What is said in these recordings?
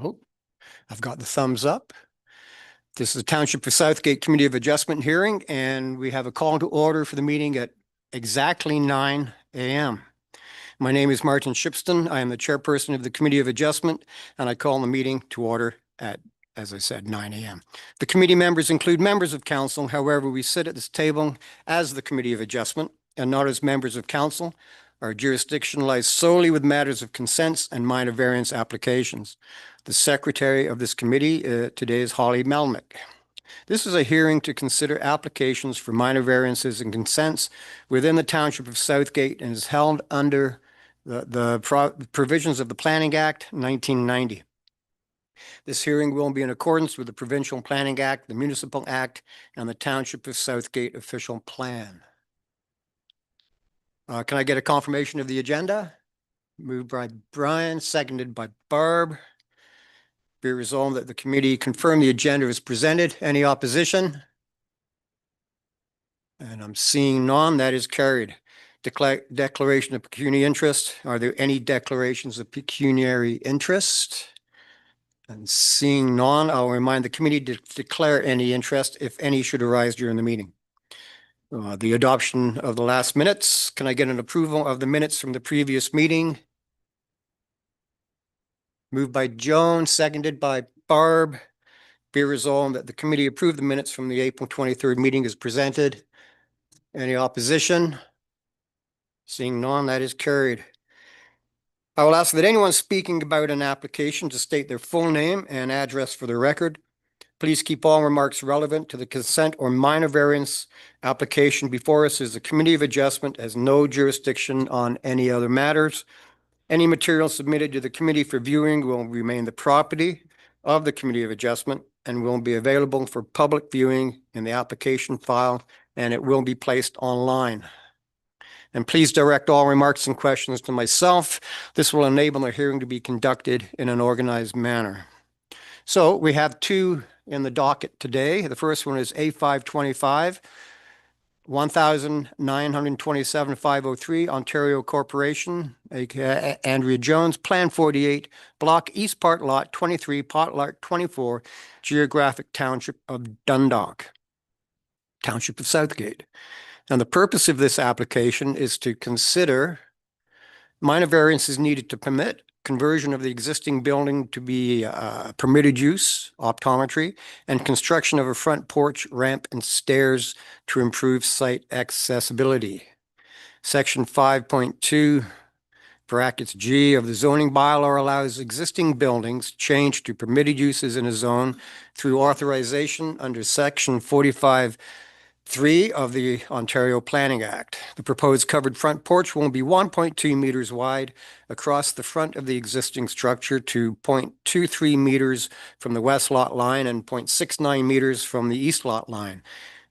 Oh, I've got the thumbs up. This is the Township of Southgate Committee of Adjustment hearing, and we have a call to order for the meeting at exactly 9 a.m. My name is Martin Shipston. I am the chairperson of the Committee of Adjustment, and I call the meeting to order at, as I said, 9 a.m. The committee members include members of council. However, we sit at this table as the Committee of Adjustment and not as members of council. Our jurisdiction lies solely with matters of consents and minor variance applications. The secretary of this committee today is Holly Melnick. This is a hearing to consider applications for minor variances and consents within the Township of Southgate and is held under the provisions of the Planning Act 1990. This hearing will be in accordance with the Provincial Planning Act, the Municipal Act, and the Township of Southgate Official Plan. Can I get a confirmation of the agenda? Moved by Brian, seconded by Barb. Be resolved that the committee confirm the agenda is presented. Any opposition? And I'm seeing none. That is carried. Declaration of pecuniary interest. Are there any declarations of pecuniary interest? And seeing none, I'll remind the committee to declare any interest if any should arise during the meeting. The adoption of the last minutes. Can I get an approval of the minutes from the previous meeting? Moved by Joan, seconded by Barb. Be resolved that the committee approve the minutes from the April 23rd meeting as presented. Any opposition? Seeing none, that is carried. I will ask that anyone speaking about an application to state their full name and address for the record. Please keep all remarks relevant to the consent or minor variance application before us, as the Committee of Adjustment has no jurisdiction on any other matters. Any material submitted to the committee for viewing will remain the property of the Committee of Adjustment and will be available for public viewing in the application file, and it will be placed online. And please direct all remarks and questions to myself. This will enable the hearing to be conducted in an organized manner. So we have two in the docket today. The first one is A525, 1,927,503, Ontario Corporation, aka Andrea Jones, Plan 48, Block East Part Lot 23, Pot Lot 24, Geographic Township of Dundalk, Township of Southgate. And the purpose of this application is to consider minor variances needed to permit conversion of the existing building to be permitted use, optometry, and construction of a front porch, ramp, and stairs to improve site accessibility. Section 5.2 brackets G of the zoning bylaw allows existing buildings changed to permitted uses in a zone through authorization under Section 45(3) of the Ontario Planning Act. The proposed covered front porch will be 1.2 meters wide across the front of the existing structure to 0.23 meters from the west lot line and 0.69 meters from the east lot line.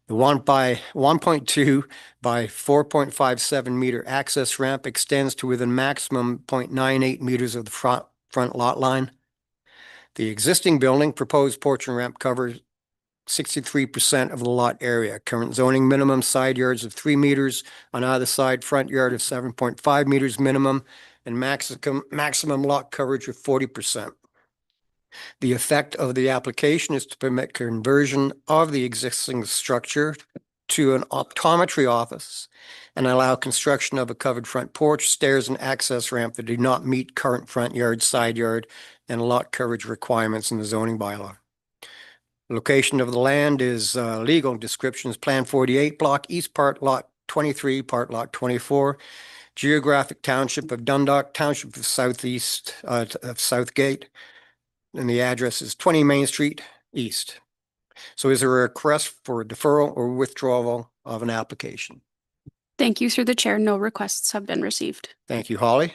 The 1.2 by 4.57 meter access ramp extends to within maximum 0.98 meters of the front lot line. The existing building proposed porch and ramp covers 63% of the lot area. Current zoning minimum side yards of 3 meters on either side, front yard of 7.5 meters minimum, and maximum lot coverage of 40%. The effect of the application is to permit conversion of the existing structure to an optometry office and allow construction of a covered front porch, stairs, and access ramp that do not meet current front yard, side yard, and lot coverage requirements in the zoning bylaw. Location of the land is legal. Descriptions: Plan 48, Block East Part Lot 23, Part Lot 24, Geographic Township of Dundalk, Township of Southeast of Southgate, and the address is 20 Main Street East. So is there a request for deferral or withdrawal of an application? Thank you, through the chair. No requests have been received. Thank you, Holly.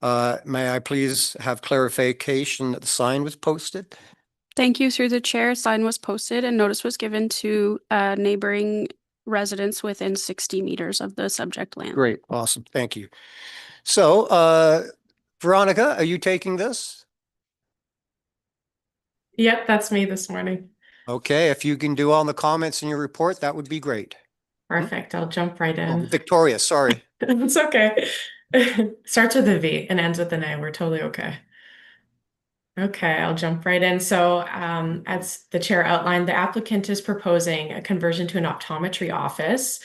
May I please have clarification that the sign was posted? Thank you, through the chair. Sign was posted and notice was given to neighboring residents within 60 meters of the subject land. Great, awesome, thank you. So, Veronica, are you taking this? Yep, that's me this morning. Okay, if you can do all the comments in your report, that would be great. Perfect. I'll jump right Oh, in. Victoria, sorry. It's okay. Starts with a V and ends with an A. We're totally okay. Okay, I'll jump right in. So, as the chair outlined, the applicant is proposing a conversion to an optometry office.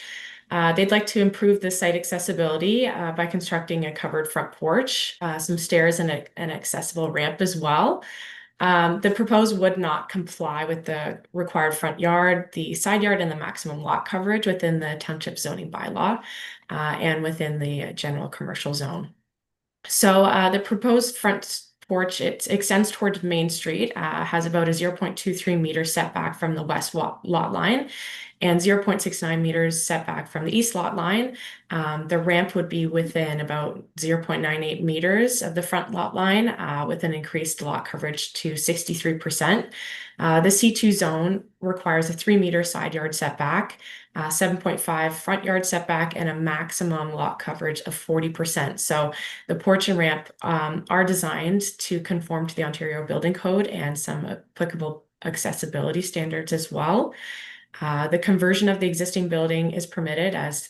They'd like to improve the site accessibility by constructing a covered front porch, some stairs, and an accessible ramp as well. The proposed would not comply with the required front yard, the side yard, and the maximum lot coverage within the township zoning bylaw and within the general commercial zone. So the proposed front porch, it extends towards Main Street, has about a 0.23 meter setback from the west lot line and 0.69 meters setback from the east lot line. The ramp would be within about 0.98 meters of the front lot line with an increased lot coverage to 63%. The C2 zone requires a 3-meter side yard setback, 7.5 front yard setback, and a maximum lot coverage of 40%. So the porch and ramp are designed to conform to the Ontario Building Code and some applicable accessibility standards as well. The conversion of the existing building is permitted, as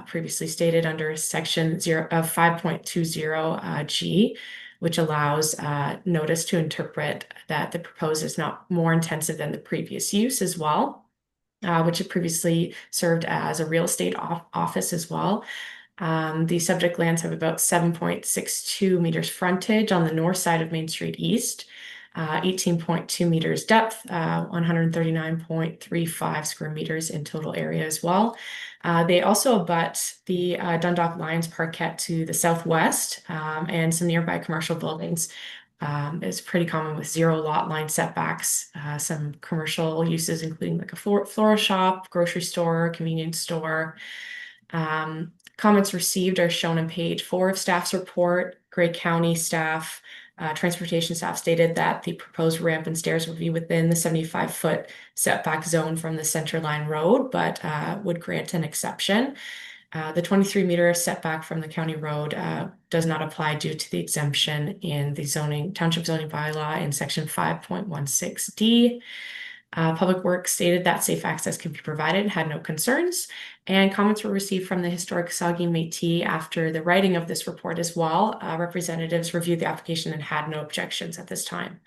previously stated, under section 5.20 G, which allows notice to interpret that the proposed is not more intensive than the previous use as well, which had previously served as a real estate office as well. The subject lands have about 7.62 meters frontage on the north side of Main Street East, 18.2 meters depth, 139.35 square meters in total area as well. They also abut the Dundalk Lions Parkette to the southwest and some nearby commercial buildings. It's pretty common with 0 lot line setbacks, some commercial uses including like a floral shop, grocery store, convenience store. Comments received are shown on page 4 of staff's report. Grey County staff, transportation staff stated that the proposed ramp and stairs would be within the 75-foot setback zone from the Centerline Road, but would grant an exception. The 23-meter setback from the county road does not apply due to the exemption in the township zoning bylaw in section 5.16D. Public Works stated that safe access can be provided, had no concerns, and comments were received from the historic Saugeen Métis after the writing of this report as well. Representatives reviewed the application and had no objections at this time.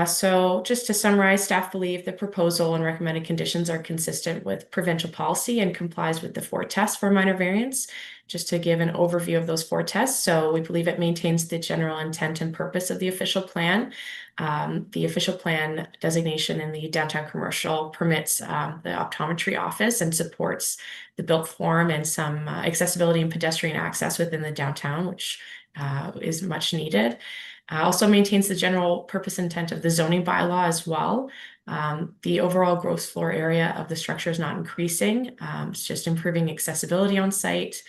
So just to summarize, staff believe the proposal and recommended conditions are consistent with provincial policy and complies with the 4 tests for minor variance. Just to give an overview of those 4 tests. So we believe it maintains the general intent and purpose of the official plan. The official plan designation in the downtown commercial permits the optometry office and supports the built form and some accessibility and pedestrian access within the downtown, which is much needed. Also maintains the general purpose intent of the zoning bylaw as well. The overall gross floor area of the structure is not increasing. It's just improving accessibility on site.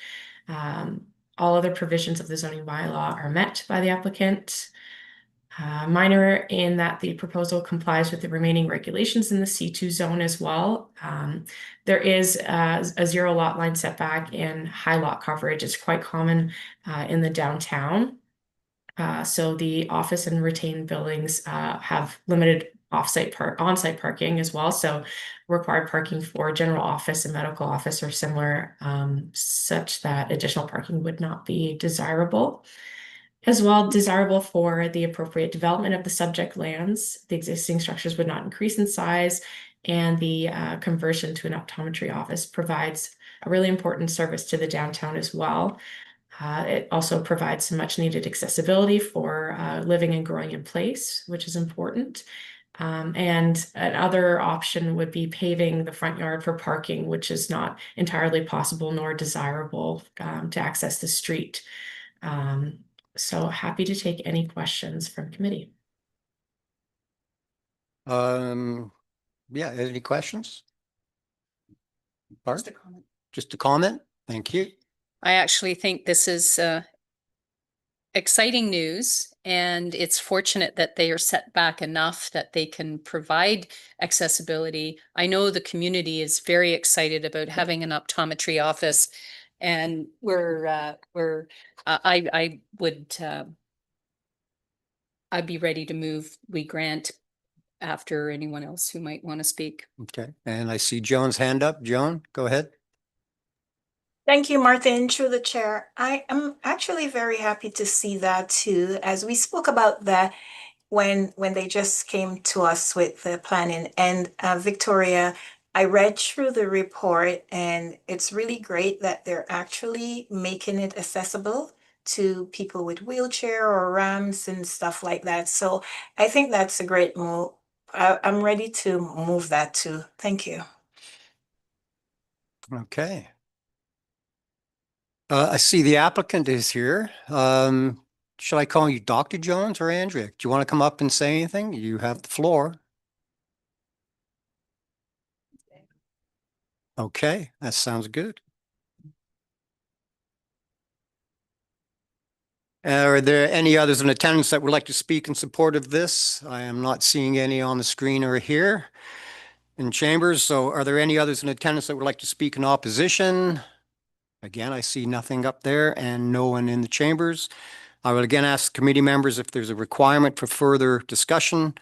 All other provisions of the zoning bylaw are met by the applicant. Minor in that the proposal complies with the remaining regulations in the C2 zone as well. There is a 0 lot line setback and high lot coverage. It's quite common in the downtown. So the office and retained buildings have limited on-site parking as well. So required parking for general office and medical office or similar, such that additional parking would not be desirable. As well, desirable for the appropriate development of the subject lands. The existing structures would not increase in size, and the conversion to an optometry office provides a really important service to the downtown as well. It also provides some much needed accessibility for living and growing in place, which is important. And another option would be paving the front yard for parking, which is not entirely possible nor desirable to access the street. So happy to take any questions from committee. Yeah, any questions? Barb? Just a comment. Just a comment? Thank you. I actually think this is exciting news And it's fortunate that they are set back enough that they can provide accessibility. I know the community is very excited about having an optometry office, and I would, I'd be ready to move, we grant after anyone else who might want to speak. Okay, and I see Joan's hand up. Joan, go ahead. Thank you, Martin, through the chair. I am actually very happy to see that too, as we spoke about that when they just came to us with the planning. And Victoria, I read through the report, and it's really great that they're actually making it accessible to people with wheelchair or ramps and stuff like that. So I think that's a great move. I'm ready to move that too. Thank you. Okay. I see the applicant is here. Shall I call you Dr. Jones or Andrea? Do you want to come up and say anything? You have the floor. Okay, that sounds good. Are there any others in attendance that would like to speak in support of this? I am not seeing any on the screen or here in chambers. So are there any others in attendance that would like to speak in opposition? Again, I see nothing up there and no one in the chambers. I will again ask committee members if there's a requirement for further discussion,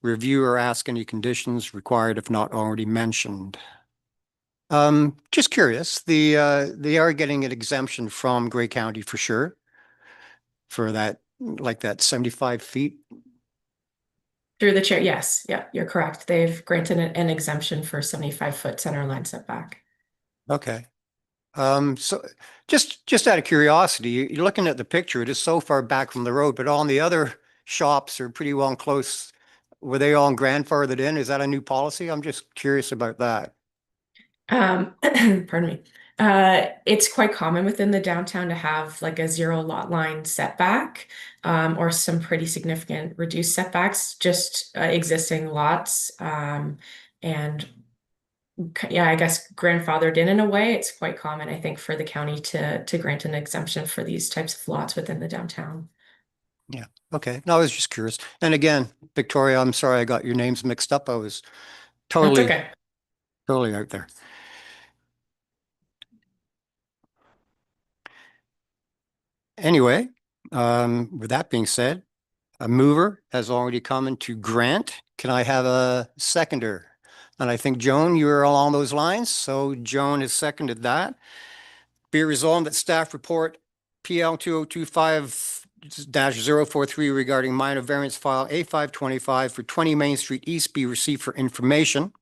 review, or ask any conditions required if not already mentioned. Just curious, they are getting an exemption from Grey County for sure, for that, like that 75 feet. Through the chair, yes, yeah, you're correct. They've granted an exemption for 75-foot center line setback. Okay. So just out of curiosity, you're looking at the picture, it is so far back from the road, but all the other shops are pretty well close. Were they all grandfathered in? Is that a new policy? I'm just curious about that. Pardon me. It's quite common within the downtown to have like a 0 lot line setback, or some pretty significant reduced setbacks, just existing lots. And yeah, I guess grandfathered in a way. It's quite common, I think, for the county to grant an exemption for these types of lots within the downtown. Yeah. Okay. No, I was just curious. And again, Victoria, I'm sorry I got your names mixed up. I was That's totally, okay. totally out there. Anyway, with that being said, a mover has already come in to grant. Can I have a seconder? And I think Joan, you were along those lines. So Joan has seconded that. Be it resolved that staff report PL 2025-043 regarding minor variance file A525 for 20 Main Street East be received for information,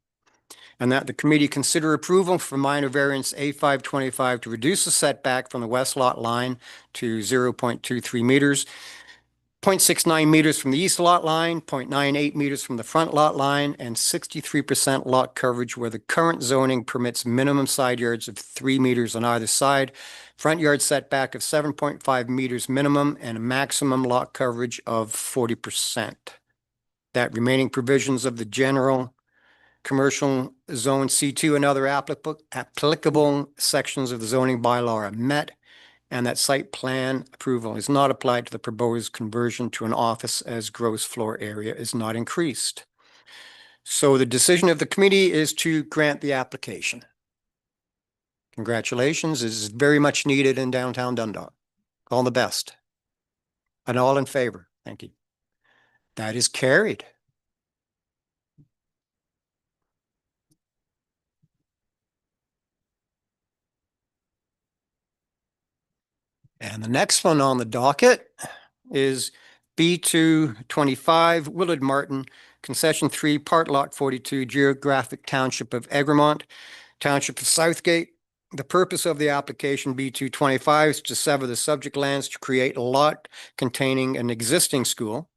and that the committee consider approval for minor variance A525 to reduce the setback from the west lot line to 0.23 meters, 0.69 meters from the east lot line, 0.98 meters from the front lot line, and 63% lot coverage where the current zoning permits minimum side yards of 3 meters on either side, front yard setback of 7.5 meters minimum, and a maximum lot coverage of 40%. That remaining provisions of the general commercial zone C2 and other applicable sections of the zoning bylaw are met, and that site plan approval is not applied to the proposed conversion to an office as gross floor area is not increased. So the decision of the committee is to grant the application. Congratulations, it is very much needed in downtown Dundalk. All the best. And all in favor, thank you. That is carried. And the next one on the docket is B225 Willard Martin, Concession 3, Part Lot 42, Geographic Township of Egremont, Township of Southgate. The purpose of the application B225 is to sever the subject lands to create a lot containing an existing school.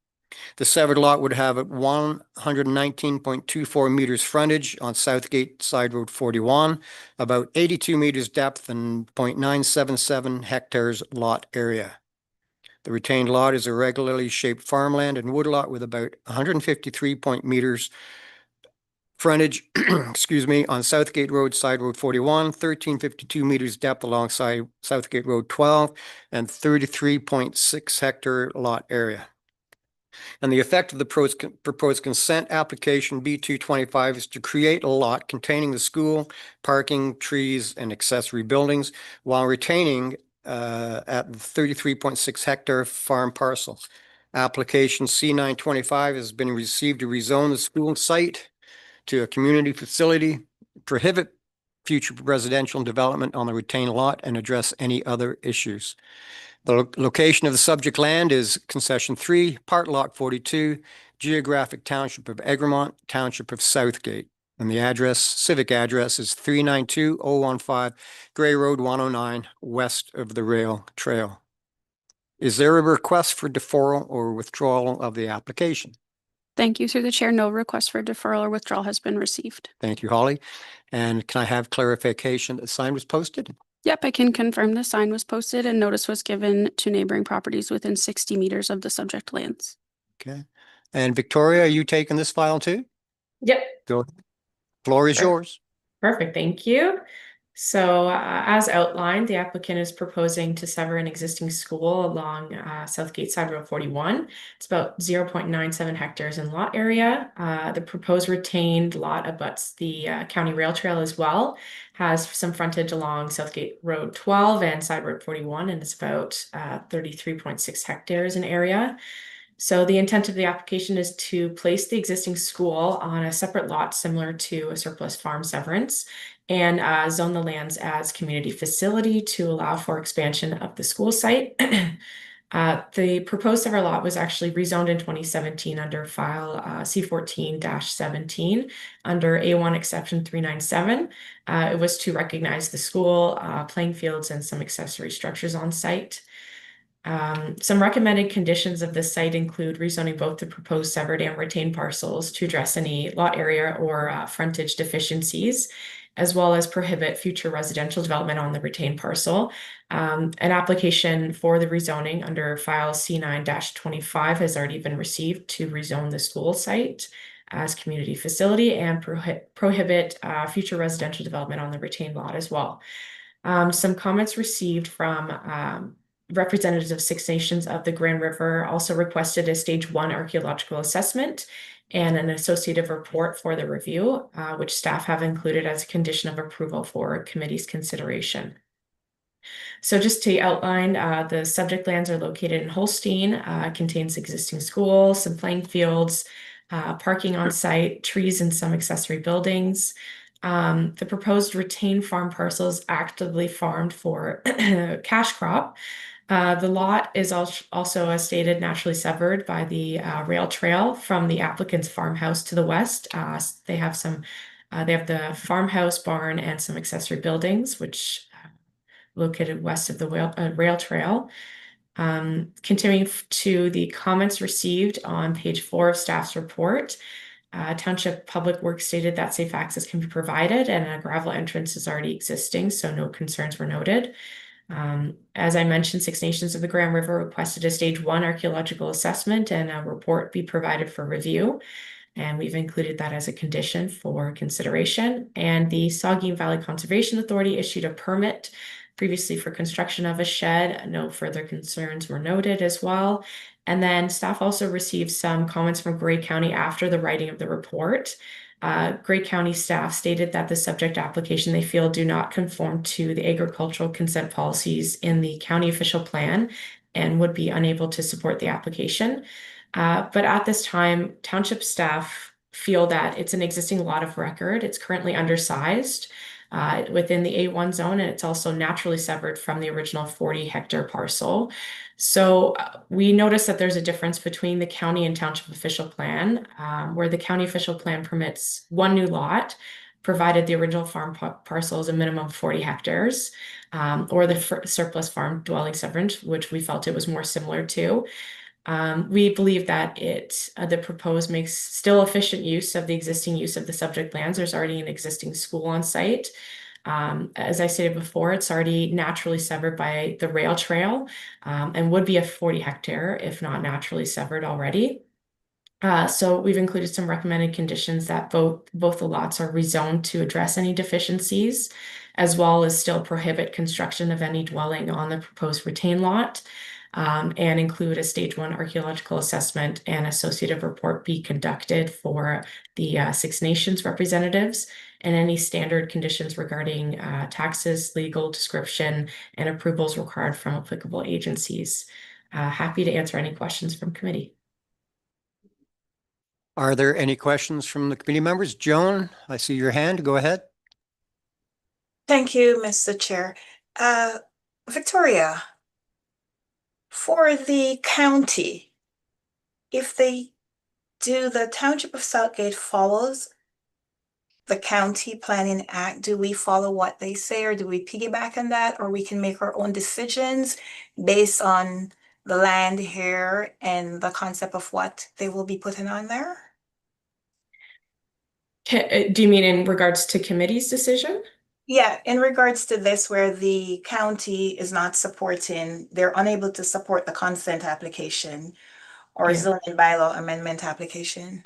The severed lot would have 119.24 meters frontage on Southgate Side Road 41, about 82 meters depth and 0.977 hectares lot area. The retained lot is a regularly shaped farmland and woodlot with about 153 meters frontage, excuse me, on Southgate Road, Side Road 41, 1352 meters depth alongside Southgate Road 12, and 33.6 hectare lot area. And the effect of the proposed consent application B225 is to create a lot containing the school, parking, trees, and accessory buildings while retaining at 33.6 hectare farm parcel. Application C925 has been received to rezone the school site to a community facility, prohibit future residential development on the retained lot, and address any other issues. The location of the subject land is concession 3, part lot 42, geographic township of Egremont, township of Southgate. And the address, civic address is 392015 Gray Road 109, west of the rail trail. Is there a request for deferral or withdrawal of the application? Thank you, through the chair. No request for deferral or withdrawal has been received. Thank you, Holly. And can I have clarification that the sign was posted? Yep, I can confirm the sign was posted and notice was given to neighboring properties within 60 meters of the subject lands. Okay. And Victoria, are you taking this file too? Yep. Go. Floor is Sure. yours. Perfect, thank you. So as outlined, the applicant is proposing to sever an existing school along Southgate Side Road 41. It's about 0.97 hectares in lot area. The proposed retained lot abuts the county rail trail as well, has some frontage along Southgate Road 12 and Side Road 41, and it's about 33.6 hectares in area. So the intent of the application is to place the existing school on a separate lot similar to a surplus farm severance and zone the lands as community facility to allow for expansion of the school site. The proposed sever lot was actually rezoned in 2017 under file C14-17 under A1 exception 397. It was to recognize the school, playing fields, and some accessory structures on site. Some recommended conditions of this site include rezoning both the proposed severed and retained parcels to address any lot area or frontage deficiencies, as well as prohibit future residential development on the retained parcel. An application for the rezoning under file C9-25 has already been received to rezone the school site as community facility and prohibit future residential development on the retained lot as well. Some comments received from representatives of Six Nations of the Grand River also requested a stage 1 archaeological assessment and an associative report for the review, which staff have included as a condition of approval for committee's consideration. So just to outline, the subject lands are located in Holstein, contains existing schools, some playing fields, parking on site, trees, and some accessory buildings. The proposed retained farm parcels actively farmed for cash crop. The lot is also, as stated, naturally severed by the rail trail from the applicant's farmhouse to the west. They have the farmhouse, barn, and some accessory buildings, which located west of the rail trail. Continuing to the comments received on page 4 of staff's report, Township Public Works stated that safe access can be provided and a gravel entrance is already existing, so no concerns were noted. As I mentioned, Six Nations of the Grand River requested a stage 1 archaeological assessment and a report be provided for review. And we've included that as a condition for consideration. And the Saugeen Valley Conservation Authority issued a permit previously for construction of a shed. No further concerns were noted as well. And then staff also received some comments from Grey County after the writing of the report. Grey County staff stated that the subject application they feel do not conform to the agricultural consent policies in the county official plan and would be unable to support the application. But at this time, township staff feel that it's an existing lot of record. It's currently undersized within the A1 zone, and it's also naturally severed from the original 40-hectare parcel. So we notice that there's a difference between the county and township official plan, where the county official plan permits one new lot, provided the original farm parcel is a minimum of 40 hectares, or the surplus farm dwelling severance, which we felt it was more similar to. We believe that the proposed makes still efficient use of the existing use of the subject lands. There's already an existing school on site. As I stated before, it's already naturally severed by the rail trail and would be a 40-hectare if not naturally severed already. So we've included some recommended conditions that both the lots are rezoned to address any deficiencies, as well as still prohibit construction of any dwelling on the proposed retained lot. and include a stage 1 archaeological assessment and associative report be conducted for the Six Nations representatives, and any standard conditions regarding taxes, legal description, and approvals required from applicable agencies. Happy to answer any questions from committee. Are there any questions from the committee members? Joan, I see your hand. Go ahead. Thank you, Mr. Chair. Victoria, for the county, if they do, the Township of Southgate follows the County Planning Act, do we follow what they say, or do we piggyback on that, or we can make our own decisions based on the land here and the concept of what they will be putting on there? Do you mean in regards to committee's decision? Yeah, in regards to this, where the county is not supporting, they're unable to support the consent application or Yeah. zoning bylaw amendment application.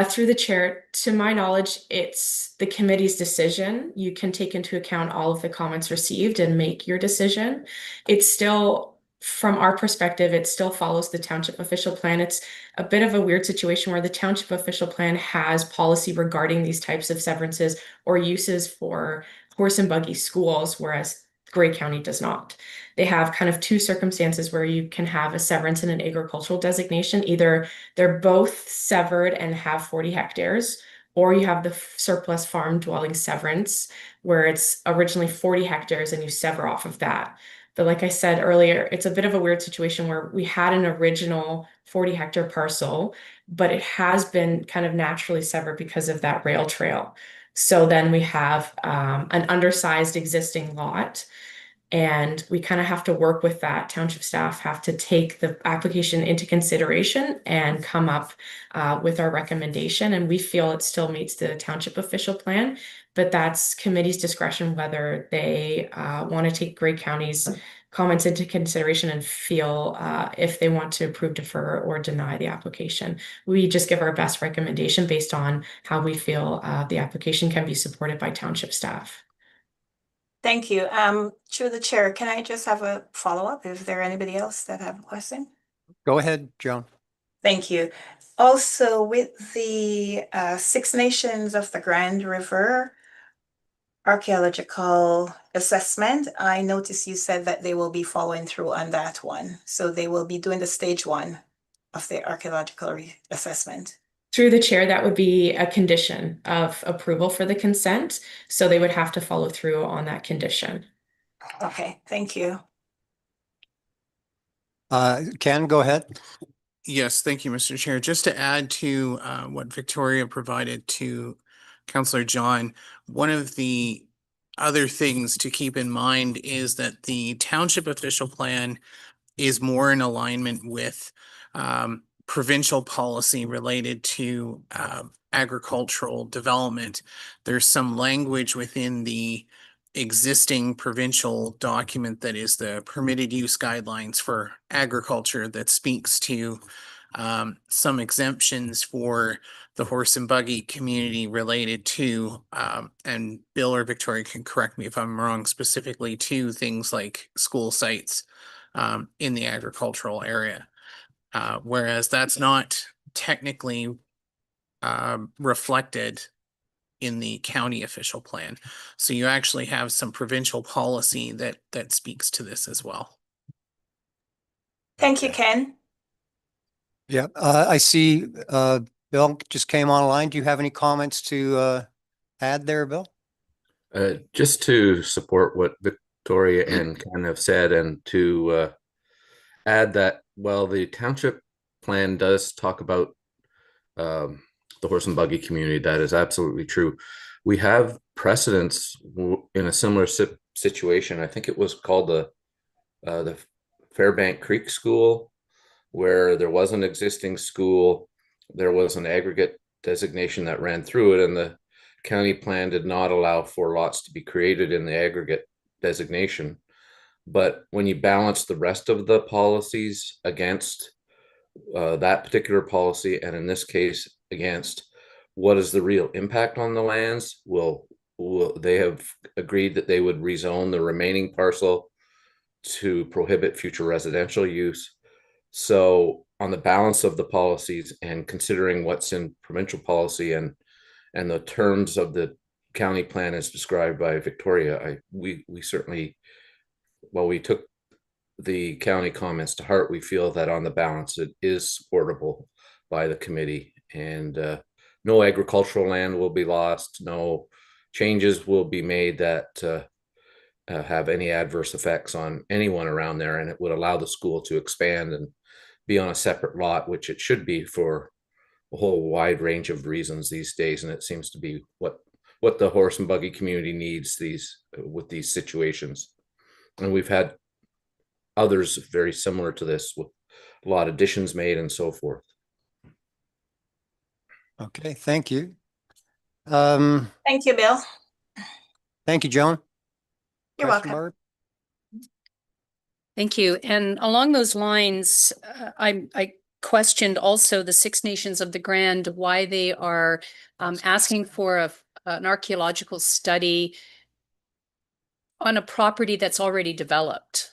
Through the chair, to my knowledge, it's the committee's decision. You can take into account all of the comments received and make your decision. It's still, from our perspective, it still follows the township official plan. It's a bit of a weird situation where the township official plan has policy regarding these types of severances or uses for horse and buggy schools, whereas Grey County does not. They have kind of two circumstances where you can have a severance and an agricultural designation. Either they're both severed and have 40 hectares, or you have the surplus farm dwelling severance, where it's originally 40 hectares and you sever off of that. But like I said earlier, it's a bit of a weird situation where we had an original 40-hectare parcel, but it has been kind of naturally severed because of that rail trail. So then we have an undersized existing lot, and we kind of have to work with that. Township staff have to take the application into consideration and come up with our recommendation. And we feel it still meets the township official plan, but that's committee's discretion whether they want to take Grey County's comments into consideration and feel if they want to approve, defer, or deny the application. We just give our best recommendation based on how we feel the application can be supported by township staff. Thank you. Through the chair, can I just have a follow-up? Is there anybody else that have a question? Go ahead, Joan. Thank you. Also, with the Six Nations of the Grand River archaeological assessment, I noticed you said that they will be following through on that one. So they will be doing the stage 1 of the archaeological assessment. Through the chair, that would be a condition of approval for the consent. So they would have to follow through on that condition. Okay, thank you. Ken, go ahead. Yes, thank you, Mr. Chair. Just to add to what Victoria provided to Councillor John, one of the other things to keep in mind is that the township official plan is more in alignment with provincial policy related to agricultural development. There's some language within the existing provincial document that is the permitted use guidelines for agriculture that speaks to some exemptions for the horse and buggy community related to, and Bill or Victoria can correct me if I'm wrong, specifically to things like school sites in the agricultural area. Whereas that's not technically reflected in the county official plan. So you actually have some provincial policy that speaks to this as well. Thank you, Ken. Yeah, I see Bill just came online. Do you have any comments to add there, Bill? Just to support what Victoria and Ken have said, and to add that while the township plan does talk about the horse and buggy community, that is absolutely true. We have precedents in a similar situation. I think it was called the Fairbank Creek School, where there was an existing school, there was an aggregate designation that ran through it, and the county plan did not allow for lots to be created in the aggregate designation. But when you balance the rest of the policies against that particular policy, and in this case against what is the real impact on the lands, they have agreed that they would rezone the remaining parcel to prohibit future residential use. So on the balance of the policies and considering what's in provincial policy and the terms of the county plan as described by Victoria, we certainly, while we took the county comments to heart, we feel that on the balance it is supportable by the committee, and no agricultural land will be lost, no changes will be made that have any adverse effects on anyone around there, and it would allow the school to expand and be on a separate lot, which it should be for a whole wide range of reasons these days, and it seems to be what the horse and buggy community needs with these situations. And we've had others very similar to this with a lot of additions made and so forth. Okay, thank you. Thank you, Bill. Thank you, Joan. You're Question, welcome. Barb? Thank you. And along those lines, I questioned also the Six Nations of the Grand, why they are asking for an archaeological study on a property that's already developed.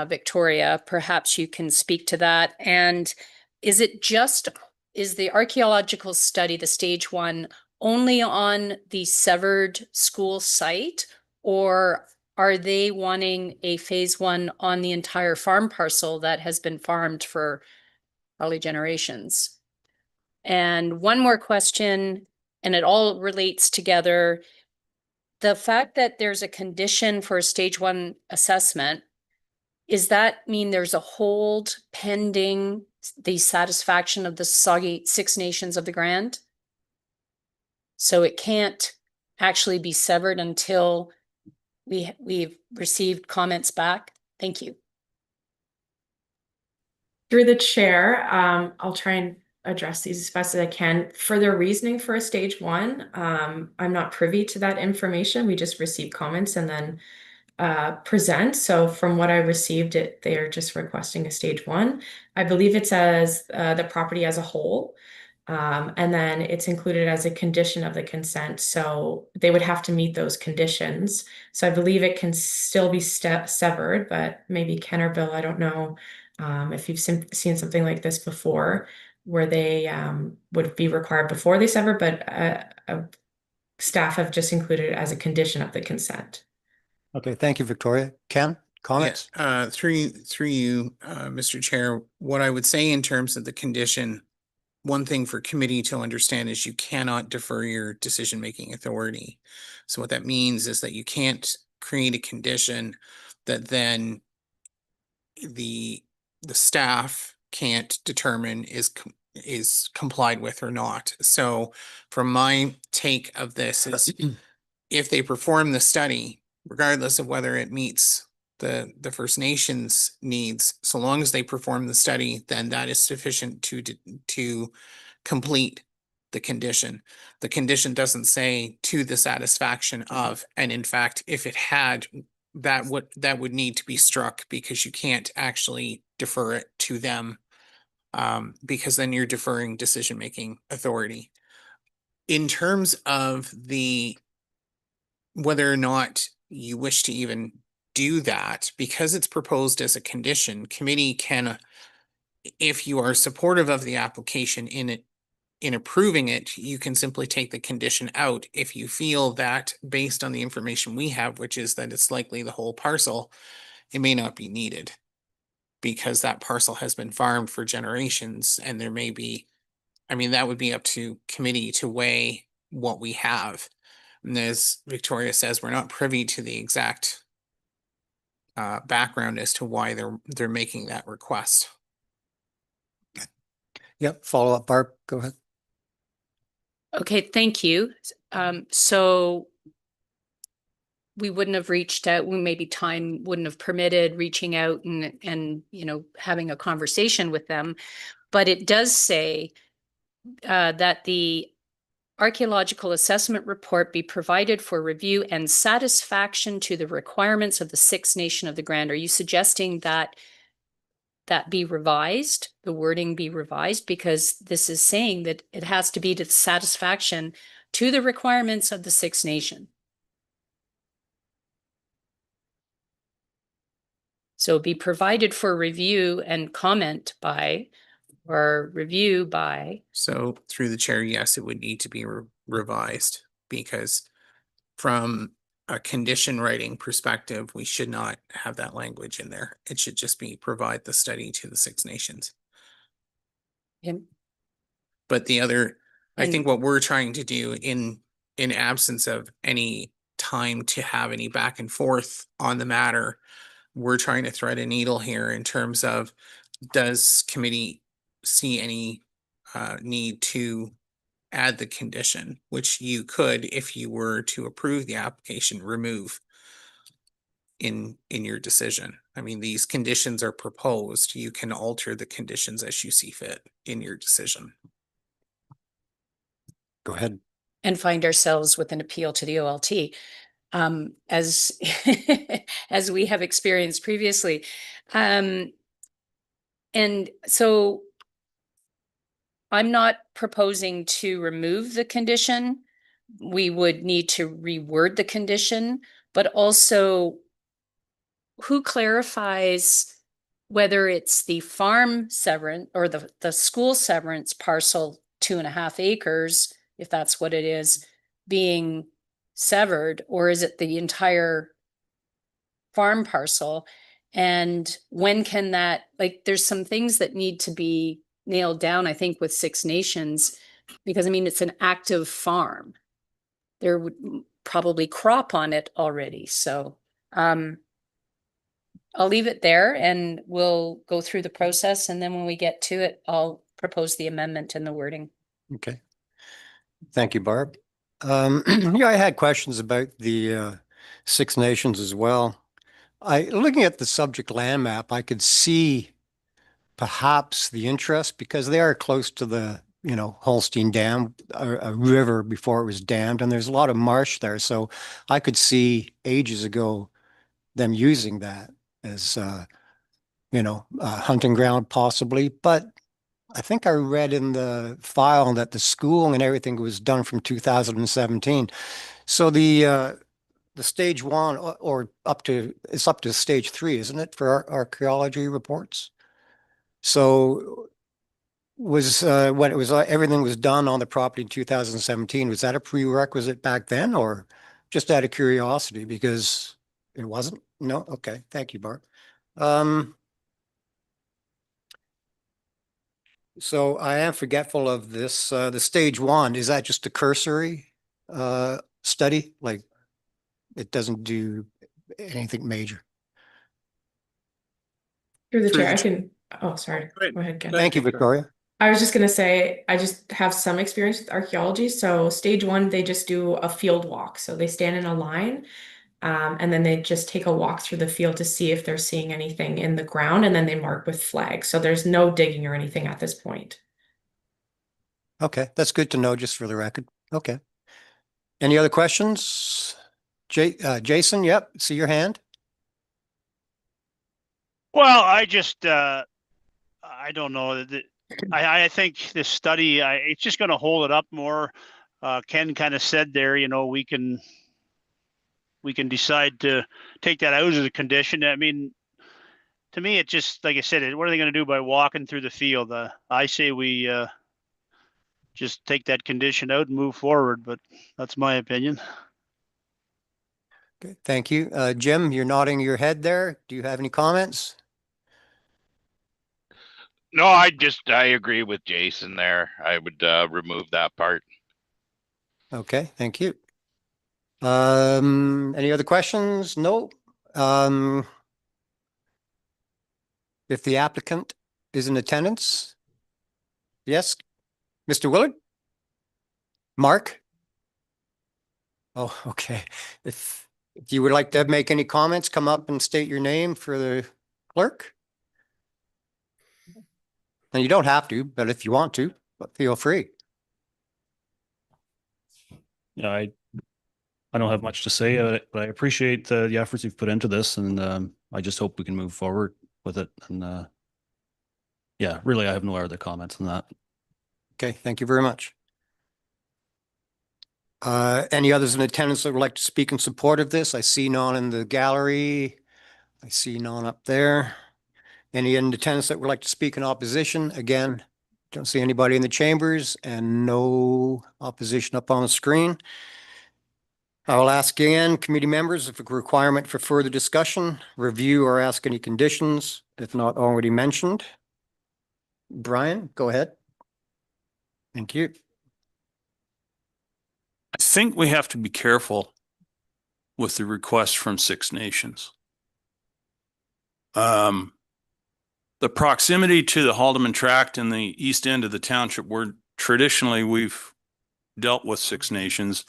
Victoria, perhaps you can speak to that. And is the archaeological study, the stage 1, only on the severed school site, or are they wanting a phase 1 on the entire farm parcel that has been farmed for probably generations? And one more question, and it all relates together. The fact that there's a condition for a stage 1 assessment, does that mean there's a hold pending the satisfaction of the Six Nations of the Grand? So it can't actually be severed until we've received comments back? Thank you. Through the chair, I'll try and address these as best as I can. For their reasoning for a stage 1, I'm not privy to that information. We just receive comments and then present. So from what I received, they are just requesting a stage 1. I believe it says the property as a whole, and then it's included as a condition of the consent. So they would have to meet those conditions. So I believe it can still be severed, but maybe Ken or Bill, I don't know if you've seen something like this before, where they would be required before they sever, but staff have just included it as a condition of the consent. Okay, thank you, Victoria. Ken, comments? Yes, through you, Mr. Chair, what I would say in terms of the condition, one thing for committee to understand is you cannot defer your decision-making authority. So what that means is that you can't create a condition that then the staff can't determine is complied with or not. So from my take of this is if they perform the study, regardless of whether it meets the First Nations needs, so long as they perform the study, then that is sufficient to complete the condition. The condition doesn't say to the satisfaction of, and in fact, if it had, that would need to be struck, because you can't actually defer it to them, because then you're deferring decision-making authority. In terms of whether or not you wish to even do that, because it's proposed as a condition, committee can, if you are supportive of the application in approving it, you can simply take the condition out. If you feel that based on the information we have, which is that it's likely the whole parcel, it may not be needed, because that parcel has been farmed for generations, and there may be, I mean, that would be up to committee to weigh what we have. And as Victoria says, we're not privy to the exact background as to why they're making that request. Yep, follow up, Barb, go ahead. Okay, thank you. So we wouldn't have reached out, maybe time wouldn't have permitted reaching out and having a conversation with them. But it does say that the archaeological assessment report be provided for review and satisfaction to the requirements of the Six Nation of the Grand. Are you suggesting that be revised, the wording be revised? Because this is saying that it has to be to the satisfaction to the requirements of the Six Nation. So be provided for review and comment by, or review by. So through the chair, yes, it would need to be revised, because from a condition writing perspective, we should not have that language in there. It should just be provide the study to the Six Nations. Him. But the other, I think And- what we're trying to do in absence of any time to have any back and forth on the matter, we're trying to thread a needle here in terms of, does committee see any need to add the condition, which you could, if you were to approve the application, remove in your decision. I mean, these conditions are proposed. You can alter the conditions as you see fit in your decision. Go ahead. And find ourselves with an appeal to the OLT, as as we have experienced previously. And so I'm not proposing to remove the condition. We would need to reword the condition, but also who clarifies whether it's the farm severance or the school severance parcel 2.5 acres, if that's what it is, being severed, or is it the entire farm parcel? And when can that, like, there's some things that need to be nailed down, I think, with Six Nations, because I mean, it's an active farm. There would probably crop on it already. So I'll leave it there and we'll go through the process. And then when we get to it, I'll propose the amendment and the wording. Okay. Thank you, Barb. Yeah, I had questions about the Six Nations as well. Looking at the subject land map, I could see perhaps the interest because they are close to the, Holstein Dam, a river before it was dammed, and there's a lot of marsh there. So I could see ages ago them using that as, a hunting ground possibly. But I think I read in the file that the school and everything was done from 2017. So the stage one or it's up to stage 3, isn't it, for our archaeology reports? So was when it was everything was done on the property in 2017, was that a prerequisite back then, or just out of curiosity because it wasn't? No? Okay. Thank you, Barb. So I am forgetful of this. The stage 1, is that just a cursory study? Like it doesn't do anything major? Through the Through chair, the I can, oh, sorry, Go ahead. go ahead, Ken. Thank you, Victoria. I was just gonna say, I just have some experience with archaeology. So stage 1, they just do a field walk. So they stand in a line, and then they just take a walk through the field to see if they're seeing anything in the ground, and then they mark with flags. So there's no digging or anything at this point. Okay, that's good to know just for the record. Okay. Any other questions? Jason, yep, see your hand. Well, I just, I don't know. I think this study, it's just going to hold it up more. Ken kind of said there, we can decide to take that out as a condition. I mean, to me, it just, like I said, what are they going to do by walking through the field? I say we just take that condition out and move forward, but that's my opinion. Okay, thank you. Jim, you're nodding your head there. Do you have any comments? No, I agree with Jason there. I would remove that part. Okay, thank you. Any other questions? No. If the applicant is in attendance? Yes, Mr. Willard? Mark? Oh, okay. If you would like to make any comments, come up and state your name for the clerk. And you don't have to, but if you want to, but feel free. Yeah, I don't have much to say, but I appreciate the efforts you've put into this, and I just hope we can move forward with it. And yeah, really, I have no other comments on that. Okay, thank you very much. Any others in attendance that would like to speak in support of this? I see none in the gallery. I see none up there. Any in attendance that would like to speak in opposition? Again, don't see anybody in the chambers and no opposition up on the screen. I will ask again, committee members, if a requirement for further discussion, review, or ask any conditions, if not already mentioned. Brian, go ahead. Thank you. I think we have to be careful with the request from Six Nations. The proximity to the Haldeman Tract and the east end of the township, where traditionally we've dealt with Six Nations,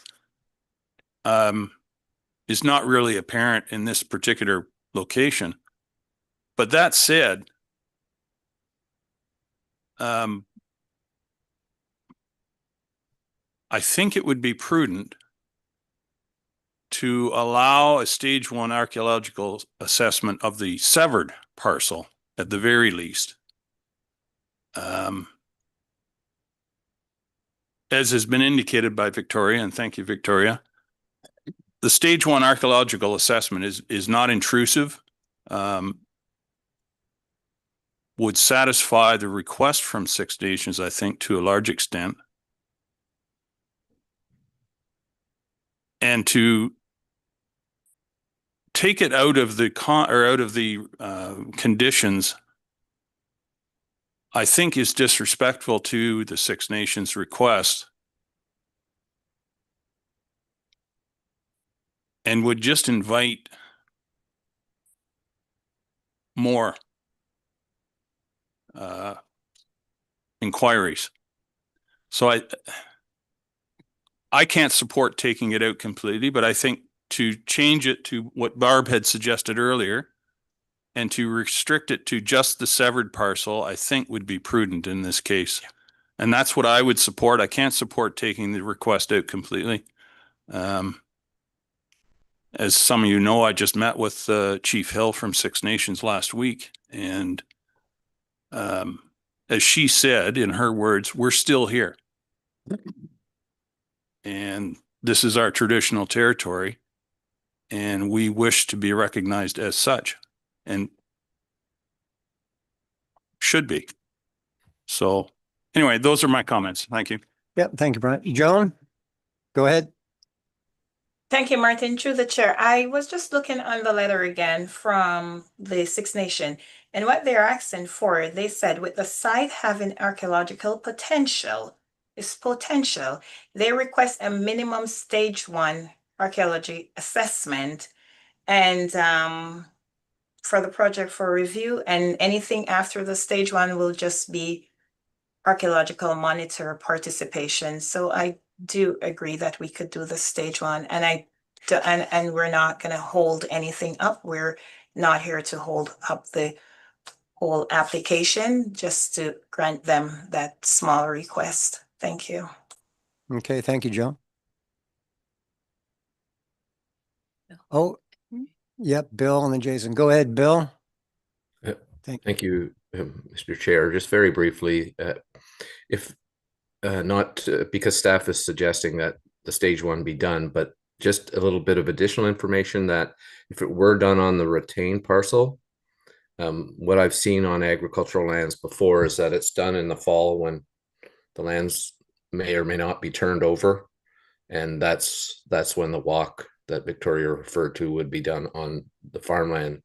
is not really apparent in this particular location. But that said, I think it would be prudent to allow a stage 1 archaeological assessment of the severed parcel at the very least. As has been indicated by Victoria, and thank you, Victoria, the stage 1 archaeological assessment is not intrusive, would satisfy the request from Six Nations, I think, to a large extent. And to take it out of the conditions, I think is disrespectful to the Six Nations request and would just invite more inquiries. So I can't support taking it out completely, but I think to change it to what Barb had suggested earlier and to restrict it to just the severed parcel, I think would be prudent in this case. And that's what I would support. I can't support taking the request out completely. As some of you know, I just met with Chief Hill from Six Nations last week. And as she said, in her words, we're still here. And this is our traditional territory. And we wish to be recognized as such. And should be. So anyway, those are my comments. Thank you. Yep, thank you, Brian. Joan, go ahead. Thank you, Martin. Through the chair, I was just looking on the letter again from the Six Nation, and what they're asking for, they said, with the site having archaeological potential, they request a minimum stage 1 archaeology assessment and for the project for review, and anything after the stage 1 will just be archaeological monitor participation. So I do agree that we could do the stage 1, and and we're not going to hold anything up. We're not here to hold up the whole application, just to grant them that small request. Thank you. Okay, thank you, Joan. Oh, yep, Bill and then Jason. Go ahead, Bill. Thank you, Mr. Chair. Just very briefly, if not because staff is suggesting that the stage 1 be done, but just a little bit of additional information that if it were done on the retained parcel, what I've seen on agricultural lands before is that it's done in the fall when the lands may or may not be turned over. And that's when the walk that Victoria referred to would be done on the farmland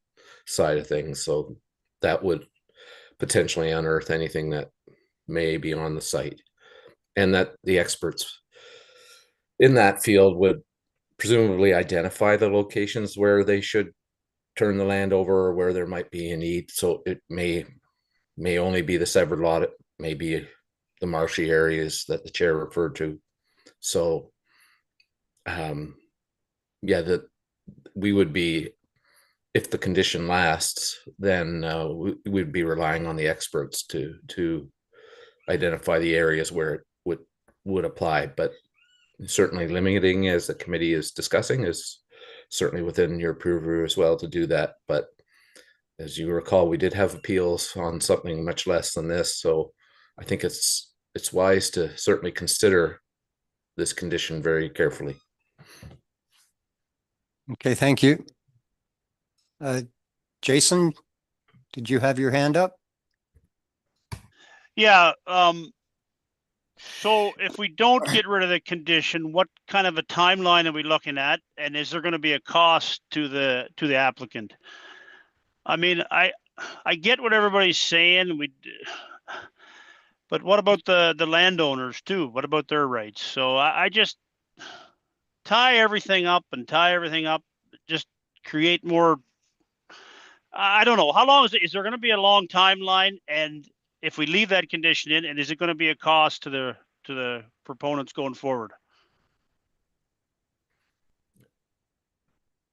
side of things. So that would potentially unearth anything that may be on the site, and that the experts in that field would presumably identify the locations where they should turn the land over or where there might be a need. So it may only be the severed lot, it may be the marshy areas that the chair referred to. So yeah, that we would be, if the condition lasts, then we would be relying on the experts to identify the areas where it would apply. But certainly limiting, as the committee is discussing, is certainly within your purview as well to do that. But as you recall, we did have appeals on something much less than this. So I think it's wise to certainly consider this condition very carefully. Okay, thank you. Jason, did you have your hand up? Yeah, so if we don't get rid of the condition, what kind of a timeline are we looking at? And is there gonna be a cost to the applicant? I mean, I get what everybody's saying, but what about the landowners too? What about their rights? So I just tie everything up, just create more. I don't know. How long is there gonna be a long timeline? And if we leave that condition in, and is it gonna be a cost to the proponents going forward?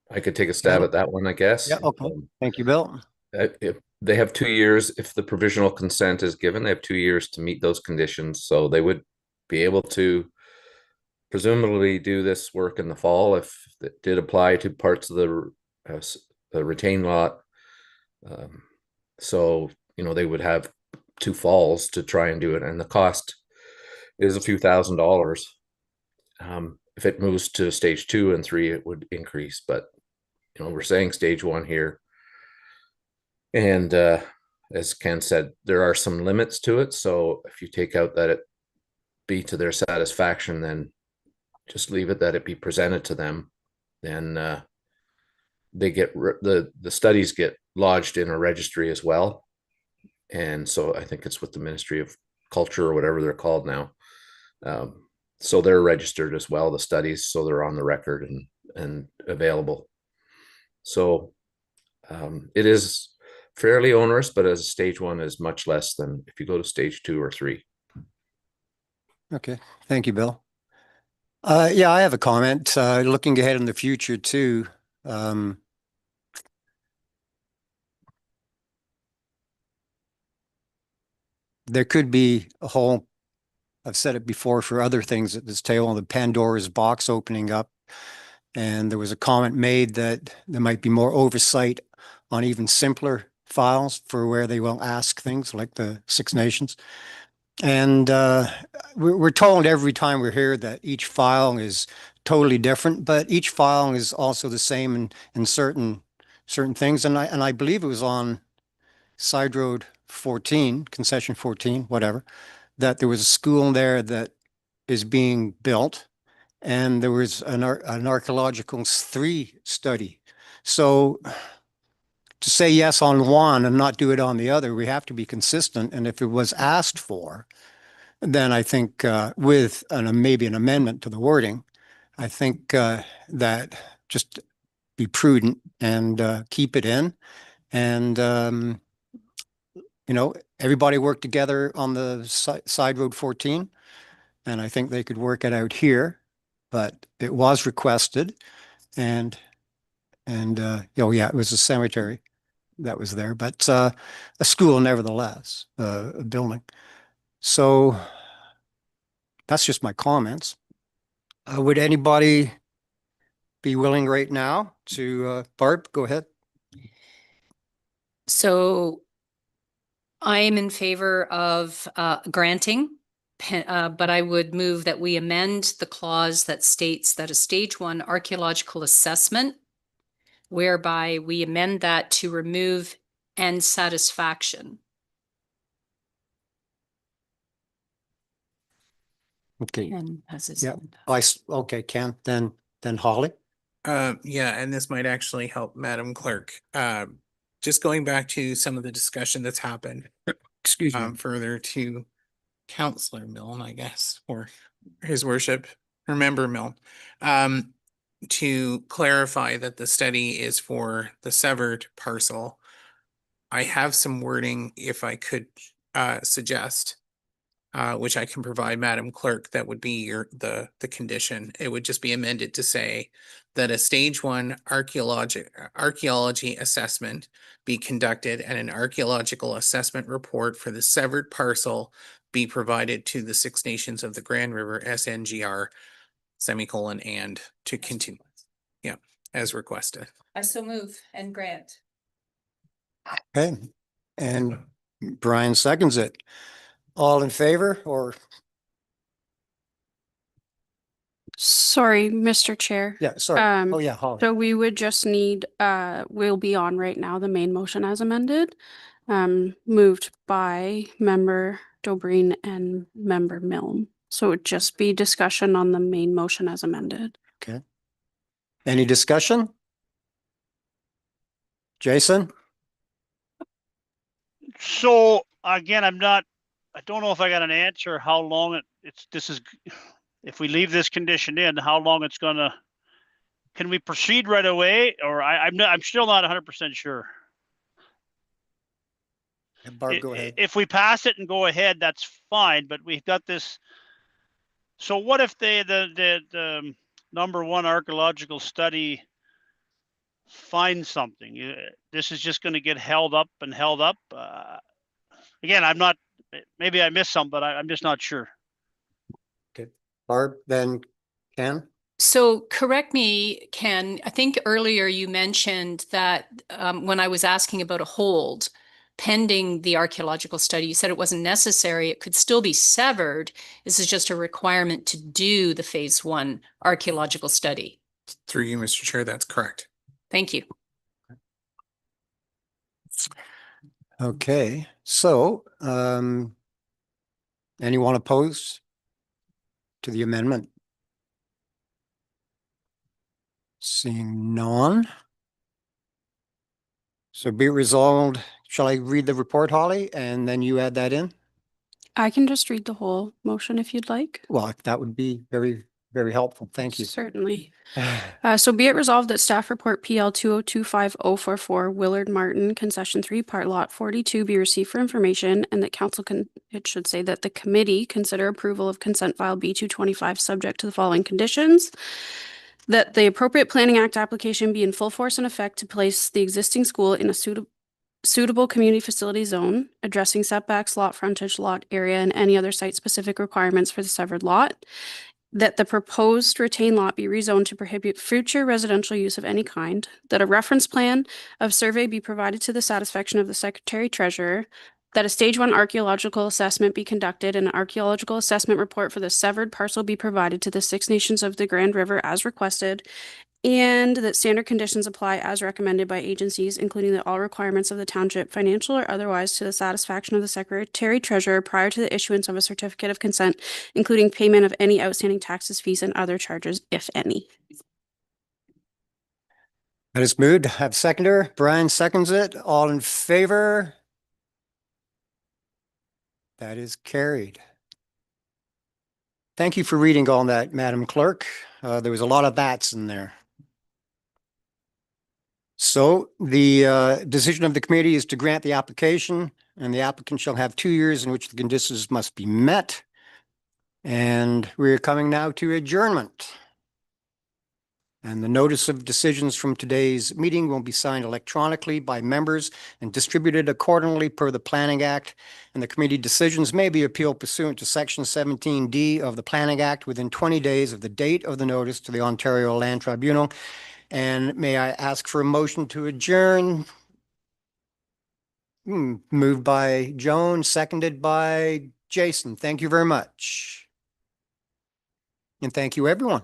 I could take a stab at that one, I guess. Yeah, okay. Thank you, Bill. If they have 2 years, if the provisional consent is given, they have 2 years to meet those conditions. So they would be able to presumably do this work in the fall if it did apply to parts of the retained lot. So, they would have 2 falls to try and do it. And the cost is a few $1,000s. If it moves to stage 2 and 3, it would increase, but we're saying stage 1 here. And as Ken said, there are some limits to it. So if you take out that it be to their satisfaction, then just leave it that it be presented to them. Then they get the studies get lodged in a registry as well. And so I think it's with the Ministry of Culture or whatever they're called now. So they're registered as well, the studies, so they're on the record and available. So it is fairly onerous, but as stage 1 is much less than if you go to stage 2 or 3. Okay, thank you, Bill. Yeah, I have a comment. Looking ahead in the future too. There could be a whole, I've said it before for other things at this table, the Pandora's box opening up. And there was a comment made that there might be more oversight on even simpler files for where they will ask things like the Six Nations. And we're told every time we're here that each file is totally different, but each file is also the same in certain things. And I believe it was on Side Road 14, concession 14, whatever, that there was a school there that is being built, and there was an archaeological 3 study. So to say yes on one and not do it on the other, we have to be consistent. And if it was asked for, then I think with maybe an amendment to the wording, I think that just be prudent and keep it in. And, everybody worked together on the Side Road 14, and I think they could work it out here, but it was requested. And yeah, it was a cemetery that was there, but a school nevertheless, a building. So that's just my comments. Would anybody be willing right now to, Barb, go ahead. So I am in favor of granting, but I would move that we amend the clause that states that a stage 1 archaeological assessment, whereby we amend that to remove and satisfaction. Okay. Ken has his Yeah. hand up. Okay, Ken, then Holly. Yeah, and this might actually help Madam Clerk. Just going back to some of the discussion that's happened, Excuse me. further to Councillor Milne, I guess, or His Worship, or Member Milne, to clarify that the study is for the severed parcel. I have some wording, if I could suggest, which I can provide Madam Clerk, that would be the condition. It would just be amended to say that a stage 1 archaeology assessment be conducted and an archaeological assessment report for the severed parcel be provided to the Six Nations of the Grand River, SNGR, semicolon, and to continue. Yeah, as requested. I so move and grant. Okay, and Brian seconds it. All in favor, or Sorry, Mr. Chair. Yeah, sorry. Um, Oh, yeah, Holly. So we would just need, we'll be on right now, the main motion as amended. Moved by member Dobreen and member Milne. So it would just be discussion on the main motion as amended. Okay. Any discussion? Jason? So again, I don't know if I got an answer how long if we leave this condition in, how long it's gonna, can we proceed right away? Or I'm still not 100% sure. Barb, go ahead. If we pass it and go ahead, that's fine, but we've got this. So what if the number one archaeological study finds something? This is just going to get held up and held up. Again, maybe I missed some, but I'm just not sure. Okay. Barb, then Ken? So correct me, Ken, I think earlier you mentioned that when I was asking about a hold pending the archaeological study, you said it wasn't necessary. It could still be severed. This is just a requirement to do the phase 1 archaeological study. Through you, Mr. Chair, that's correct. Thank you. Okay, so anyone opposed to the amendment? Seeing none. So be it resolved, shall I read the report, Holly, and then you add that in? I can just read the whole motion if you'd like. Well, that would be very, very helpful. Thank you. Certainly. So be it resolved that staff report PL 2025-044 Willard Martin Concession 3 Part Lot 42 be received for information, and that council it should say that the committee consider approval of consent file B225 subject to the following conditions. That the appropriate Planning Act application be in full force and effect to place the existing school in a suitable community facility zone, addressing setbacks, lot frontage, lot area, and any other site-specific requirements for the severed lot. That the proposed retained lot be rezoned to prohibit future residential use of any kind. That a reference plan of survey be provided to the satisfaction of the Secretary Treasurer. That a stage 1 archaeological assessment be conducted and an archaeological assessment report for the severed parcel be provided to the Six Nations of the Grand River as requested. And that standard conditions apply as recommended by agencies, including that all requirements of the township, financial or otherwise, to the satisfaction of the Secretary Treasurer prior to the issuance of a certificate of consent, including payment of any outstanding taxes, fees, and other charges, if any. That is moved. Have seconder. Brian seconds it. All in favor? That is carried. Thank you for reading all that, Madam Clerk. There was a lot of bats in there. So the decision of the committee is to grant the application, and the applicant shall have 2 years in which the conditions must be met. And we're coming now to adjournment. And the notice of decisions from today's meeting will be signed electronically by members and distributed accordingly per the Planning Act. And the committee decisions may be appealed pursuant to Section 17D of the Planning Act within 20 days of the date of the notice to the Ontario Land Tribunal. And may I ask for a motion to adjourn? Moved by Joan, seconded by Jason. Thank you very much. And thank you, everyone.